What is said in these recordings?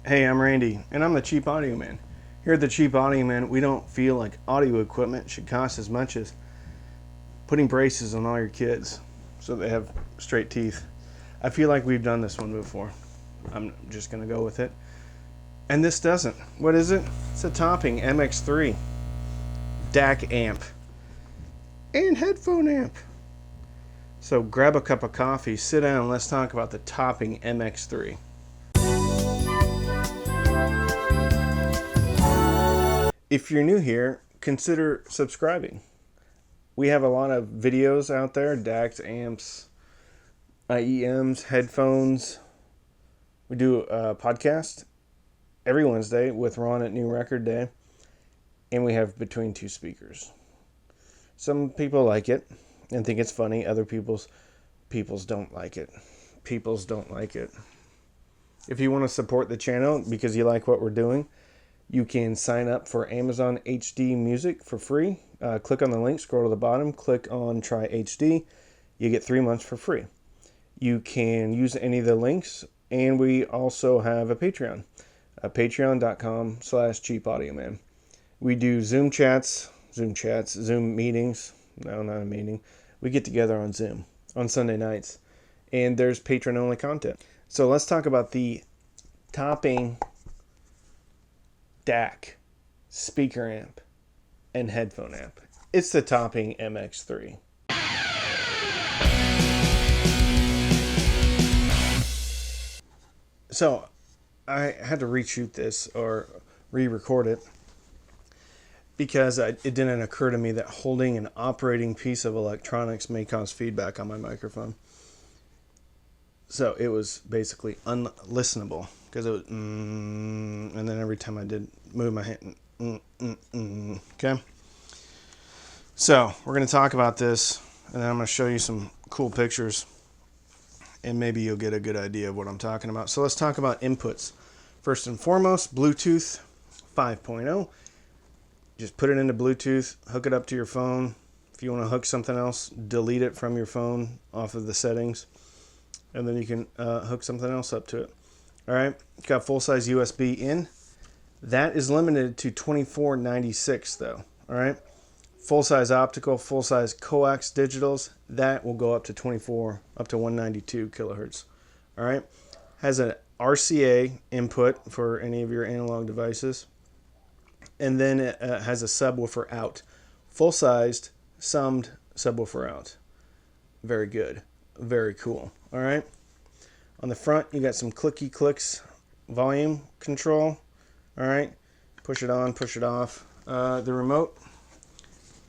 Hey, I'm Randy, and I'm the Cheap Audio Man. Here at the Cheap Audio Man, we don't feel like audio equipment should cost as much as putting braces on all your kids so they have straight teeth. I feel like we've done this one before. I'm just going to go with it. And this doesn't. What is it? It's a topping MX3 DAC amp and headphone amp. So grab a cup of coffee, sit down, and let's talk about the topping MX3. If you're new here, consider subscribing. We have a lot of videos out there, DACs, amps, IEMs, headphones. We do a podcast every Wednesday with Ron at New Record Day, and we have between two speakers. Some people like it and think it's funny. Other people's don't like it. People's don't like it. If you want to support the channel because you like what we're doing, you can sign up for Amazon HD Music for free. Click on the link, scroll to the bottom, click on Try HD. You get 3 months for free. You can use any of the links, and we also have a Patreon. Patreon.com/cheapaudioman. We do Zoom meetings. No, not a meeting. We get together on Zoom on Sunday nights, and there's patron-only content. So let's talk about the topping DAC, speaker amp, and headphone amp. It's the topping MX3. So I had to reshoot this or re-record it because it didn't occur to me that holding an operating piece of electronics may cause feedback on my microphone. So it was basically unlistenable because it was and then every time I did move my hand, okay? So we're going to talk about this, and then I'm going to show you some cool pictures, and maybe you'll get a good idea of what I'm talking about. So let's talk about inputs. First and foremost, Bluetooth 5.0. Just put it into Bluetooth, hook it up to your phone. If you want to hook something else, delete it from your phone off of the settings, and then you can hook something else up to it. All right, got full-size USB in. That is limited to 2496 though. All right, full-size optical, full-size coax digitals, that will go up to 192 kilohertz. All right, has an RCA input for any of your analog devices, and then it has a subwoofer out, full-sized summed subwoofer out. Very good, very cool. All right, on the front you got some clicky clicks, volume control. All right, push it on, push it off. The remote,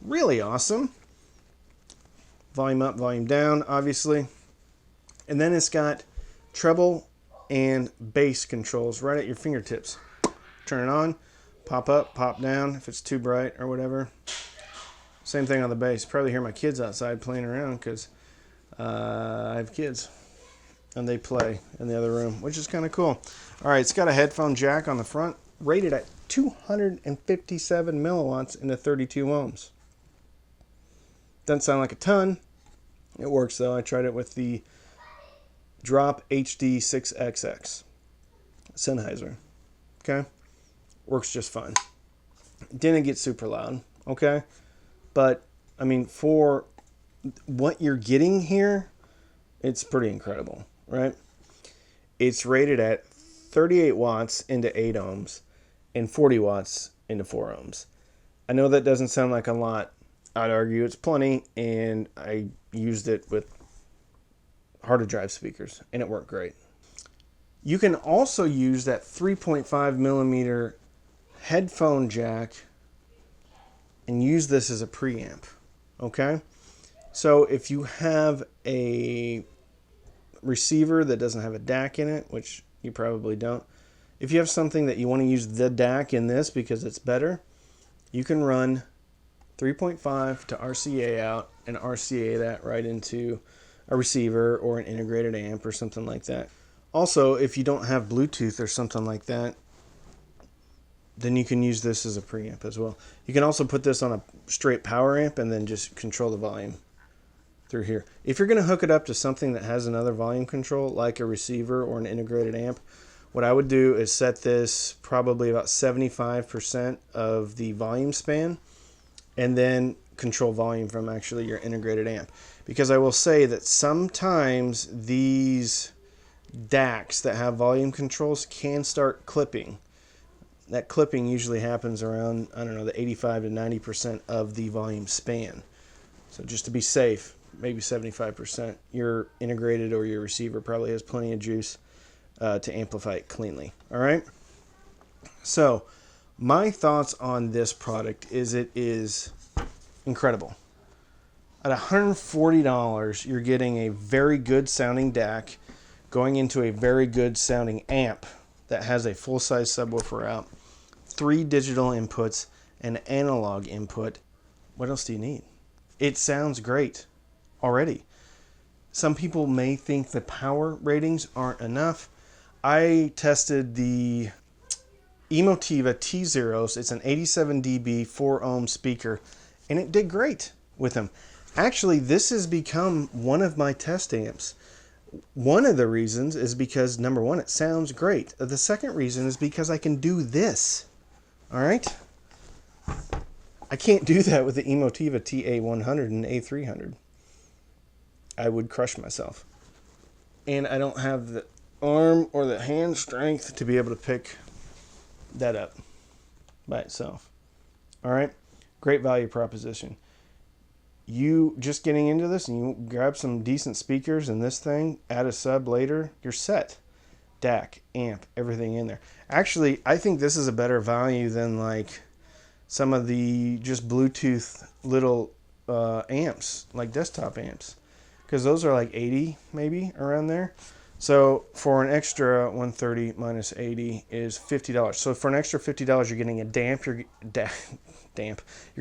really awesome. Volume up, volume down, obviously. And then it's got treble and bass controls right at your fingertips. Turn it on, pop up, pop down if it's too bright or whatever. Same thing on the bass. Probably hear my kids outside playing around because I have kids and they play in the other room, which is kind of cool. All right, it's got a headphone jack on the front, rated at 257 milliwatts into 32 ohms. Doesn't sound like a ton. It works though. I tried it with the Drop HD 6XX Sennheiser. Okay, works just fine. Didn't get super loud. Okay, but I mean, for what you're getting here, it's pretty incredible, right? It's rated at 38 watts into 8 ohms and 40 watts into 4 ohms. I know that doesn't sound like a lot. I'd argue it's plenty, and I used it with hard to drive speakers, and it worked great. You can also use that 3.5 millimeter headphone jack and use this as a preamp, okay? So if you have a receiver that doesn't have a DAC in it, which you probably don't, if you have something that you want to use the DAC in this because it's better, you can run 3.5 to RCA out and RCA that right into a receiver or an integrated amp or something like that. Also, if you don't have Bluetooth or something like that, then you can use this as a preamp as well. You can also put this on a straight power amp and then just control the volume through here. If you're going to hook it up to something that has another volume control, like a receiver or an integrated amp, What I would do is set this probably about 75% of the volume span, and then control volume from actually your integrated amp. Because I will say that sometimes these DACs that have volume controls can start clipping. That clipping usually happens around, I don't know, the 85 to 90% of the volume span. So just to be safe, maybe 75%. Your integrated or your receiver probably has plenty of juice to amplify it cleanly. All right. So my thoughts on this product is it is incredible. At $140, you're getting a very good sounding DAC going into a very good sounding amp that has a full-size subwoofer out, 3 digital inputs, and analog input. What else do you need? It sounds great already. Some people may think the power ratings aren't enough. I tested the Emotiva T0s. It's an 87 dB 4 ohm speaker, and it did great with them. Actually, this has become one of my test amps. One of the reasons is because, number one, it sounds great. The second reason is because I can do this. All right? I can't do that with the Emotiva TA100 and A300. I would crush myself. And I don't have the arm or the hand strength to be able to pick that up by itself. All right? Great value proposition. You just getting into this and you grab some decent speakers in this thing, add a sub later, you're set. DAC, amp, everything in there. Actually, I think this is a better value than like some of the just Bluetooth little amps, like desktop amps, because those are like 80 maybe around there. So for an extra 130 minus 80 is $50. So for an extra $50, you're getting a you're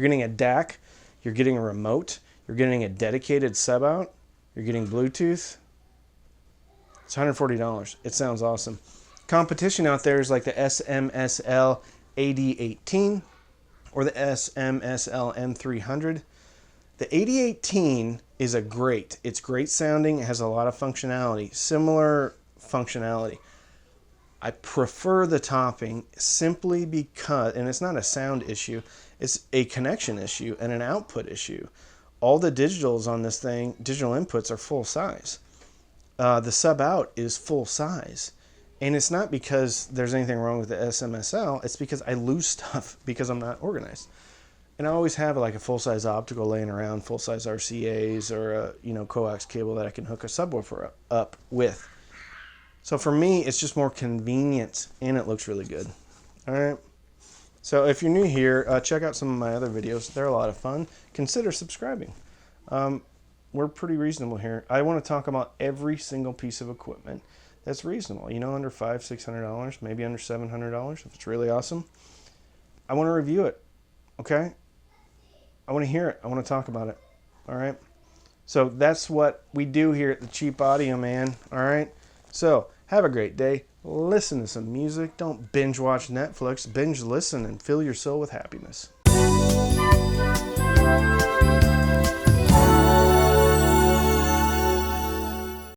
getting a DAC, you're getting a remote, you're getting a dedicated sub out, you're getting Bluetooth. It's $140. It sounds awesome. Competition out there is like the SMSL AD18 or the SMSL M300. The AD18 is it's great sounding. It has a lot of functionality, similar functionality. I prefer the topping simply because, and it's not a sound issue, it's a connection issue and an output issue. All the digitals on this thing, digital inputs, are full size. The sub out is full size. And it's not because there's anything wrong with the SMSL, it's because I lose stuff because I'm not organized. And I always have like a full-size optical laying around, full-size RCAs, or a coax cable that I can hook a subwoofer up with. So for me, it's just more convenient, and it looks really good. All right. So if you're new here, check out some of my other videos. They're a lot of fun. Consider subscribing. We're pretty reasonable here. I want to talk about every single piece of equipment that's reasonable. Under $500-600, maybe under $700 if it's really awesome. I want to review it. Okay. I want to hear it. I want to talk about it. All right. So that's what we do here at the Cheap Audio Man. All right. So have a great day. Listen to some music. Don't binge watch Netflix. Binge listen and fill your soul with happiness.